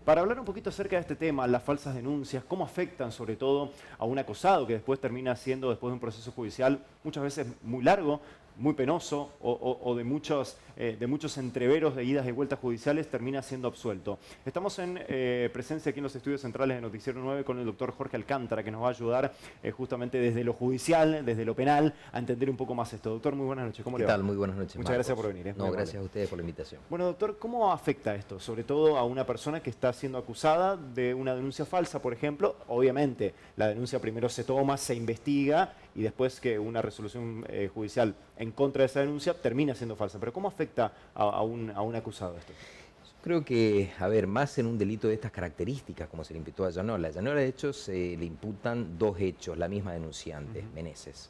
Para hablar un poquito acerca de este tema, las falsas denuncias, cómo afectan sobre todo a un acusado que después termina siendo, después de un proceso judicial, muchas veces muy largo, muy penoso o de muchos entreveros de idas y vueltas judiciales, termina siendo absuelto. Estamos en presencia aquí en los estudios centrales de Noticiero 9 con el doctor Jorge Alcántara, que nos va a ayudar justamente desde lo judicial, desde lo penal, a entender un poco más esto. Doctor, muy buenas noches. ¿Cómo ¿Qué le va? tal? Muy buenas noches, Muchas gracias por Marcos. venir. Muy No, amable. gracias a ustedes por la invitación. Bueno, doctor, ¿cómo afecta esto? Sobre todo a una persona que está siendo acusada de una denuncia falsa, por ejemplo. Obviamente, la denuncia primero se toma, se investiga y después que una resolución judicial en contra de esa denuncia termina siendo falsa. Pero ¿cómo afecta a un acusado esto? Creo que, a ver, más en un delito de estas características, como se le imputó a Llanola. A Llanola, de hecho, se le imputan dos hechos, la misma denunciante, Meneses.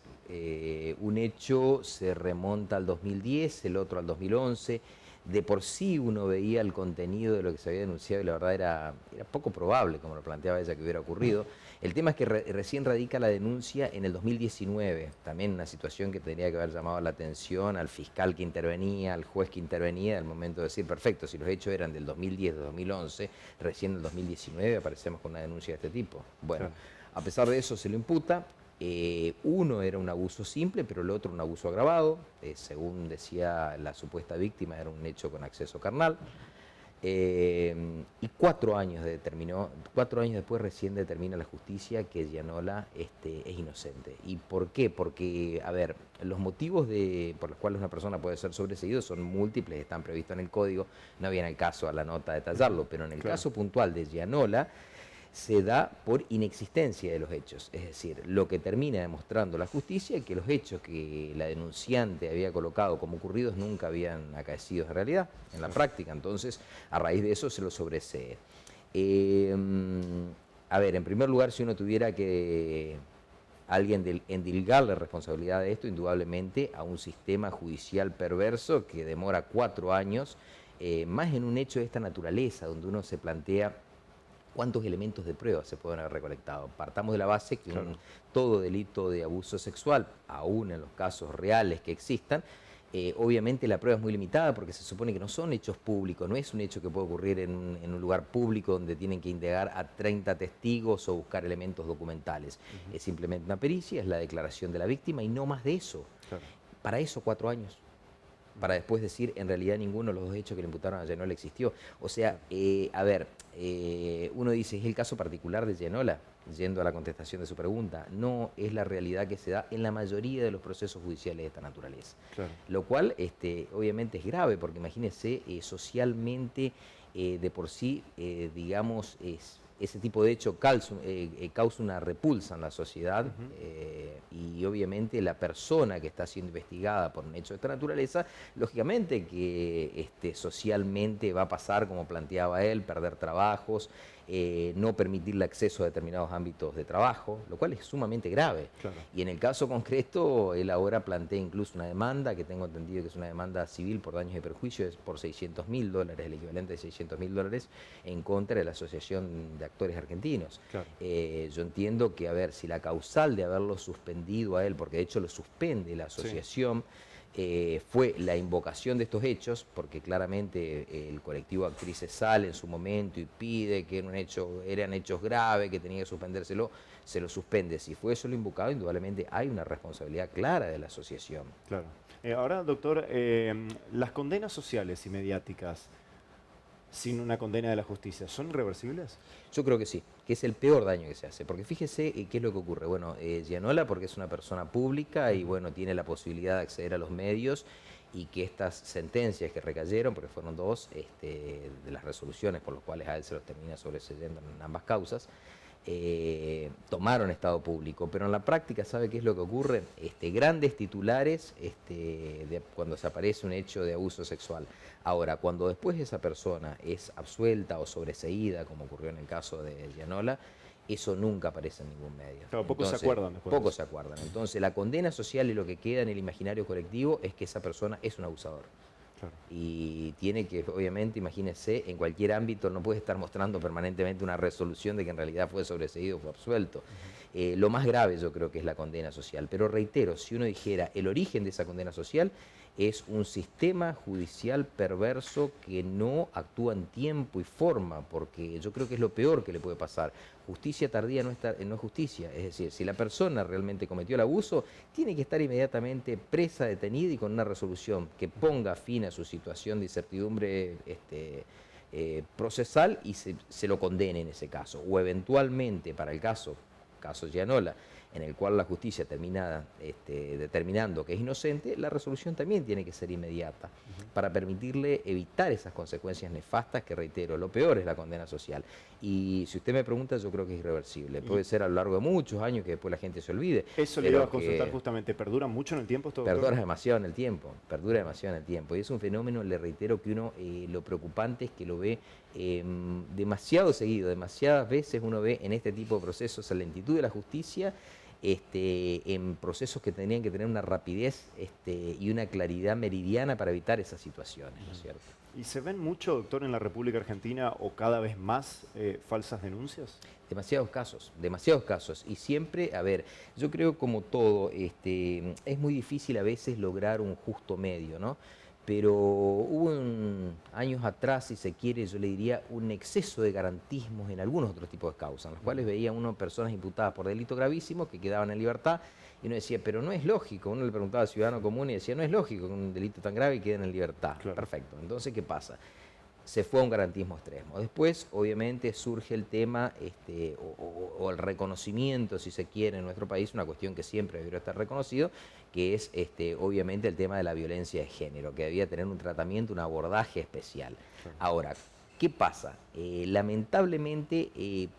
Un hecho se remonta al 2010, el otro al 2011. De por sí uno veía el contenido de lo que se había denunciado y la verdad era poco probable, como lo planteaba ella, que hubiera ocurrido. El tema es que recién radica la denuncia en el 2019, también una situación que tendría que haber llamado la atención al fiscal que intervenía, al juez que intervenía, al momento de decir, perfecto, si los hechos eran del 2010, de 2011, recién en el 2019 aparecemos con una denuncia de este tipo. Bueno, Claro. a pesar de eso se lo imputa. Uno era un abuso simple, pero el otro un abuso agravado. Según decía la supuesta víctima, era un hecho con acceso carnal. Y 4 años después recién determina la justicia que Llanola es inocente. ¿Y por qué? Porque, a ver, los motivos por los cuales una persona puede ser sobreseído son múltiples, están previstos en el código, no viene al caso a la nota detallarlo, pero en el Claro. caso puntual de Llanola, se da por inexistencia de los hechos. Es decir, lo que termina demostrando la justicia es que los hechos que la denunciante había colocado como ocurridos nunca habían acaecido en realidad, en la práctica. Entonces, a raíz de eso se lo sobresee. Eh, a ver, en primer lugar, si uno tuviera que alguien endilgar la responsabilidad de esto, indudablemente a un sistema judicial perverso que demora 4 años, más en un hecho de esta naturaleza, donde uno se plantea cuántos elementos de prueba se pueden haber recolectado. Partamos de la base que Claro. todo delito de abuso sexual, aún en los casos reales que existan, obviamente la prueba es muy limitada porque se supone que no son hechos públicos, no es un hecho que puede ocurrir en un lugar público donde tienen que indagar a 30 testigos o buscar elementos documentales. Es simplemente una pericia, es la declaración de la víctima y no más de eso. Claro. Para eso 4 años. Para después decir, en realidad ninguno de los dos hechos que le imputaron a Llanola existió. O sea, a ver, uno dice, ¿es el caso particular de Llanola? Yendo a la contestación de su pregunta, no es la realidad que se da en la mayoría de los procesos judiciales de esta naturaleza. Claro. Lo cual, obviamente, es grave, porque imagínense, socialmente, de por sí, digamos, ese tipo de hecho causa una repulsa en la sociedad y obviamente la persona que está siendo investigada por un hecho de esta naturaleza, lógicamente que socialmente va a pasar, como planteaba él, perder trabajos, no permitirle acceso a determinados ámbitos de trabajo, lo cual es sumamente grave. Claro. Y en el caso concreto, él ahora plantea incluso una demanda, que tengo entendido que es una demanda civil por daños y perjuicios, por $600.000, el equivalente de $600.000, en contra de la Asociación de Actores Argentinos. Claro. Yo entiendo que, a ver, si la causal de haberlo suspendido a él, porque de hecho lo suspende la asociación, fue la invocación de estos hechos, porque claramente el colectivo Actrices sale en su momento y pide que eran hechos graves, que tenía que suspendérselo, se lo suspende. Si fue eso lo invocado, indudablemente hay una responsabilidad clara de la asociación. Claro. Ahora, doctor, las condenas sociales y mediáticas sin una condena de la justicia, ¿son irreversibles? Yo creo que sí, que es el peor daño que se hace, porque fíjese qué es lo que ocurre. Bueno, Llanola, porque es una persona pública y bueno, tiene la posibilidad de acceder a los medios, y que estas sentencias que recayeron, porque fueron dos, de las resoluciones por las cuales a él se los termina sobreseyendo en ambas causas, tomaron estado público, pero en la práctica, ¿sabe qué es lo que ocurre? Grandes titulares cuando se aparece un hecho de abuso sexual. Ahora, cuando después esa persona es absuelta o sobreseída, como ocurrió en el caso de Llanola, eso nunca aparece en ningún medio. Claro, pocos se Entonces, acuerdan después de pocos eso. se acuerdan. Entonces, la condena social y lo que queda en el imaginario colectivo es que esa persona es un abusador. Claro. Y tiene que, obviamente, imagínese, en cualquier ámbito no puede estar mostrando permanentemente una resolución de que en realidad fue sobreseído o fue absuelto. Lo más grave yo creo que es la condena social. Pero reitero, si uno dijera el origen de esa condena social, es un sistema judicial perverso que no actúa en tiempo y forma, porque yo creo que es lo peor que le puede pasar. Justicia tardía no es justicia, es decir, si la persona realmente cometió el abuso, tiene que estar inmediatamente presa, detenida y con una resolución que ponga fin a su situación de incertidumbre procesal y se lo condene en ese caso. O eventualmente, para el caso Gianola, en el cual la justicia termina determinando que es inocente, la resolución también tiene que ser inmediata para permitirle evitar esas consecuencias nefastas que, reitero, lo peor es la condena social. Y si usted me pregunta, yo creo que es irreversible. Puede ser a lo largo de muchos años que después la gente se olvide. Eso le iba a consultar justamente. ¿Perdura mucho en el tiempo esto, doctor? Perdura demasiado en el tiempo, perdura demasiado en el tiempo. Y es un fenómeno, le reitero, que uno, lo preocupante es que lo ve demasiado seguido, demasiadas veces uno ve en este tipo de procesos la lentitud de la justicia, en procesos que tendrían que tener una rapidez y una claridad meridiana para evitar esas situaciones, ¿no es cierto? ¿Y se ven mucho, doctor, en la República Argentina o cada vez más falsas denuncias? Demasiados casos. Y siempre, a ver, yo creo como todo, es muy difícil a veces lograr un justo medio, ¿no? Pero hubo años atrás, si se quiere, yo le diría, un exceso de garantismos en algunos otros tipos de causas, en los cuales veía uno personas imputadas por delitos gravísimos que quedaban en libertad, y uno decía, pero no es lógico. Uno le preguntaba al ciudadano común y decía, no es lógico que un delito tan grave quede en libertad. Claro. Perfecto. Entonces, ¿qué pasa? Se fue a un garantismo extremo. Después, obviamente, surge el tema o el reconocimiento, si se quiere, en nuestro país, una cuestión que siempre debió estar reconocido, que es obviamente el tema de la violencia de género, que debía tener un tratamiento, un abordaje especial. Claro. Ahora, ¿qué pasa? Lamentablemente,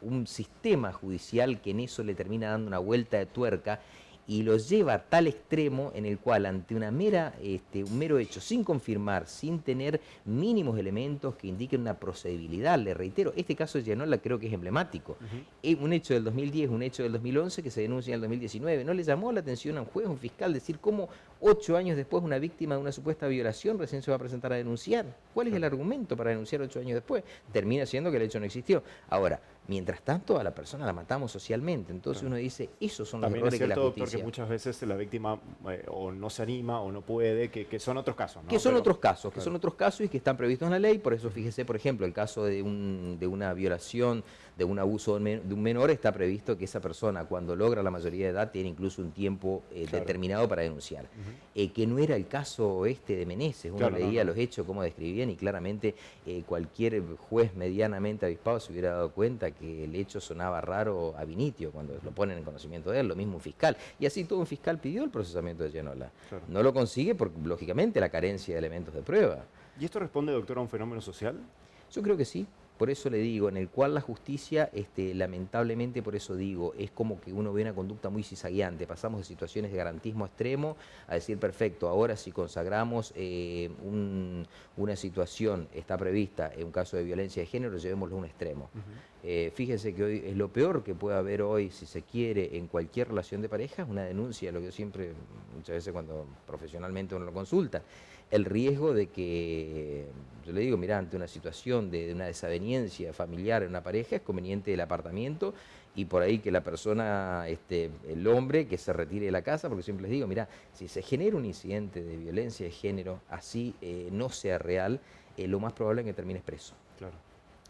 un sistema judicial que en eso le termina dando una vuelta de tuerca y los lleva a tal extremo en el cual ante un mero hecho, sin confirmar, sin tener mínimos elementos que indiquen una procedibilidad, le reitero, este caso de Gianola creo que es emblemático. Un hecho del 2010, un hecho del 2011 que se denuncia en el 2019. ¿No le llamó la atención a un juez, a un fiscal, decir cómo 8 años después una víctima de una supuesta violación recién se va a presentar a denunciar? ¿Cuál es el argumento para denunciar 8 años después? Termina siendo que el hecho no existió. Ahora, mientras tanto, a la persona la matamos socialmente. Entonces uno dice, esos son los errores que la justicia... Doctor, que muchas veces la víctima o no se anima o no puede, que son otros casos, ¿no? Que son otros casos, que son otros casos y que están previstos en la ley. Por eso, fíjese, por ejemplo, el caso de una violación, de un abuso de un menor, está previsto que esa persona, cuando logra la mayoría de edad, tiene incluso un tiempo determinado para denunciar. Que no era el caso de Meneses. Uno leía los hechos, cómo describían, y claramente cualquier juez medianamente avispado se hubiera dado cuenta que el hecho sonaba raro a Vinitio cuando lo ponen en conocimiento de él, lo mismo un fiscal. Y así todo un fiscal pidió el procesamiento de Gianola. Claro. No lo consigue por, lógicamente, la carencia de elementos de prueba. ¿Y esto responde, doctor, a un fenómeno social? Yo creo que sí. Por eso le digo, en el cual la justicia, lamentablemente, por eso digo, es como que uno ve una conducta muy cizagueante. Pasamos de situaciones de garantismo extremo a decir, perfecto, ahora si consagramos una situación, está prevista en un caso de violencia de género, llevémoslo a un extremo. Fíjense que hoy es lo peor que puede haber hoy, si se quiere, en cualquier relación de pareja, es una denuncia, lo que yo siempre, muchas veces cuando profesionalmente uno lo consulta, el riesgo de que, yo le digo, mira, ante una situación de una desaveniencia familiar en una pareja, es conveniente el apartamiento y por ahí que la persona, el hombre, que se retire de la casa, porque siempre les digo, mira, si se genera un incidente de violencia de género, así no sea real, lo más probable es que termines preso. Claro.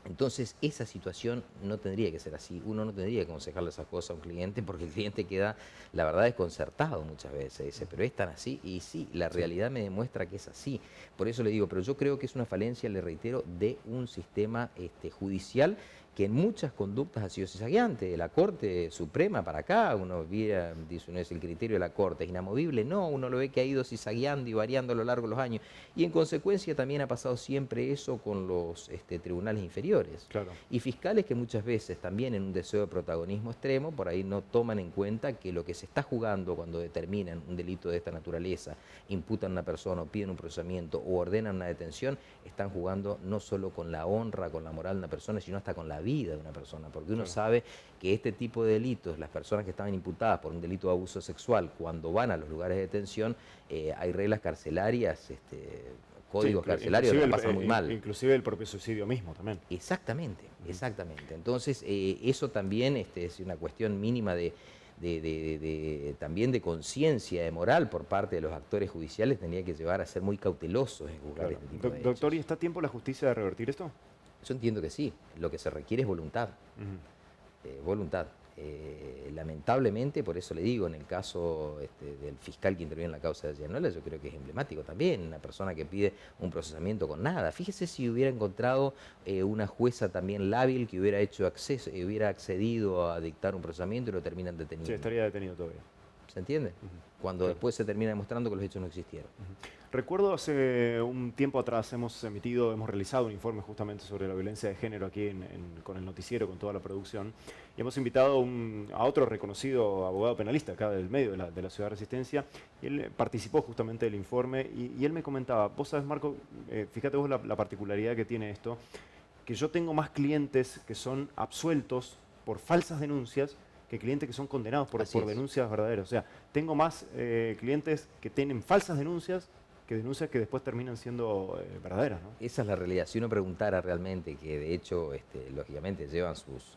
Entonces, esa situación no tendría que ser así. Uno no tendría que aconsejarle esas cosas a un cliente porque el cliente queda, la verdad, desconcertado muchas veces. Dice, pero es tan así. Y sí, la realidad me demuestra que es así. Por eso le digo, pero yo creo que es una falencia, le reitero, de un sistema judicial que en muchas conductas ha sido cizagueante. De la Corte Suprema para acá, uno dice, uno es el criterio de la Corte, es inamovible. No, uno lo ve que ha ido cizagueando y variando a lo largo de los años. Y en consecuencia también ha pasado siempre eso con los tribunales inferiores. Claro. Y fiscales que muchas veces también en un deseo de protagonismo extremo, por ahí no toman en cuenta que lo que se está jugando cuando determinan un delito de esta naturaleza, imputan a una persona o piden un procesamiento o ordenan una detención, están jugando no solo con la honra, con la moral de una persona, sino hasta con la vida de una persona, porque uno sabe que este tipo de delitos, las personas que estaban imputadas por un delito de abuso sexual, cuando van a los lugares de detención, hay reglas carcelarias, códigos carcelarios que la pasan muy mal. Inclusive el propio suicidio mismo también. Exactamente, exactamente. Entonces, eso también es una cuestión mínima de también de conciencia, de moral por parte de los actores judiciales, tendría que llevar a ser muy cautelosos en juzgar Claro. este tipo de Doctor, hechos. ¿y está a tiempo la justicia de revertir esto? Yo entiendo que sí, lo que se requiere es voluntad. Ujú. Voluntad. Lamentablemente, por eso le digo, en el caso del fiscal que interviene en la causa de Gianola, yo creo que es emblemático también, una persona que pide un procesamiento con nada. Fíjese si hubiera encontrado una jueza también lábil que hubiera hecho acceso, hubiera accedido a dictar un procesamiento y lo terminan Sí, deteniendo. estaría detenido todavía. ¿Se entiende? Cuando Claro. después se termina demostrando que los hechos no existieron. Recuerdo hace un tiempo atrás hemos realizado un informe justamente sobre la violencia de género aquí con el noticiero, con toda la producción, y hemos invitado a otro reconocido abogado penalista acá del medio de la ciudad de Resistencia, y él participó justamente del informe, y él me comentaba, vos sabés, Marco, fíjate vos la particularidad que tiene esto, que yo tengo más clientes que son absueltos por falsas denuncias que clientes que son condenados por Así es. denuncias verdaderas. O sea, tengo más clientes que tienen falsas denuncias que denuncias que después terminan siendo verdaderas, ¿no? Esa es la realidad. Si uno preguntara realmente, que de hecho, lógicamente, llevan sus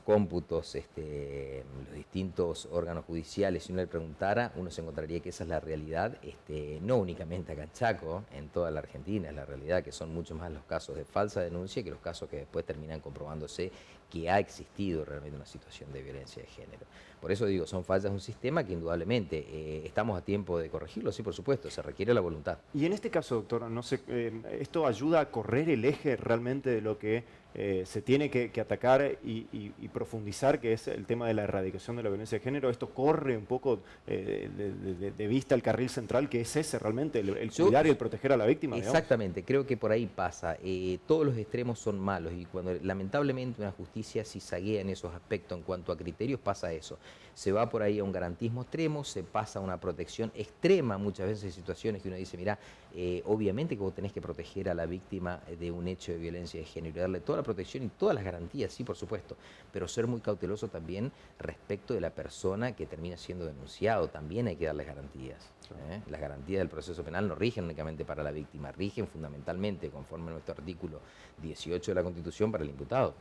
cómputos, los distintos órganos judiciales, si uno le preguntara, uno se encontraría que esa es la realidad, no únicamente acá en Chaco, en toda la Argentina, es la realidad que son mucho más los casos de falsa denuncia que los casos que después terminan comprobándose que ha existido realmente una situación de violencia de género. Por eso digo, son fallas de un sistema que indudablemente estamos a tiempo de corregirlo, sí, por supuesto, se requiere la voluntad. Y en este caso, doctor, no sé, ¿esto ayuda a correr el eje realmente de lo que se tiene que atacar y profundizar, que es el tema de la erradicación de la violencia de género? ¿Esto corre un poco de vista el carril central, que es ese realmente, el cuidar y el proteger a la víctima? Exactamente, digamos. Creo que por ahí pasa. Todos los extremos son malos y cuando lamentablemente una justicia zizaguea en esos aspectos en cuanto a criterios pasa eso. Se va por ahí a un garantismo extremo, se pasa a una protección extrema muchas veces en situaciones que uno dice, mira, obviamente que vos tenés que proteger a la víctima de un hecho de violencia de género y darle toda la protección y todas las garantías, sí, por supuesto, pero ser muy cauteloso también respecto de la persona que termina siendo denunciado, también hay que darles garantías. Las garantías del proceso penal no rigen únicamente para la víctima, rigen fundamentalmente, conforme a nuestro artículo 18 de la Constitución, para el imputado.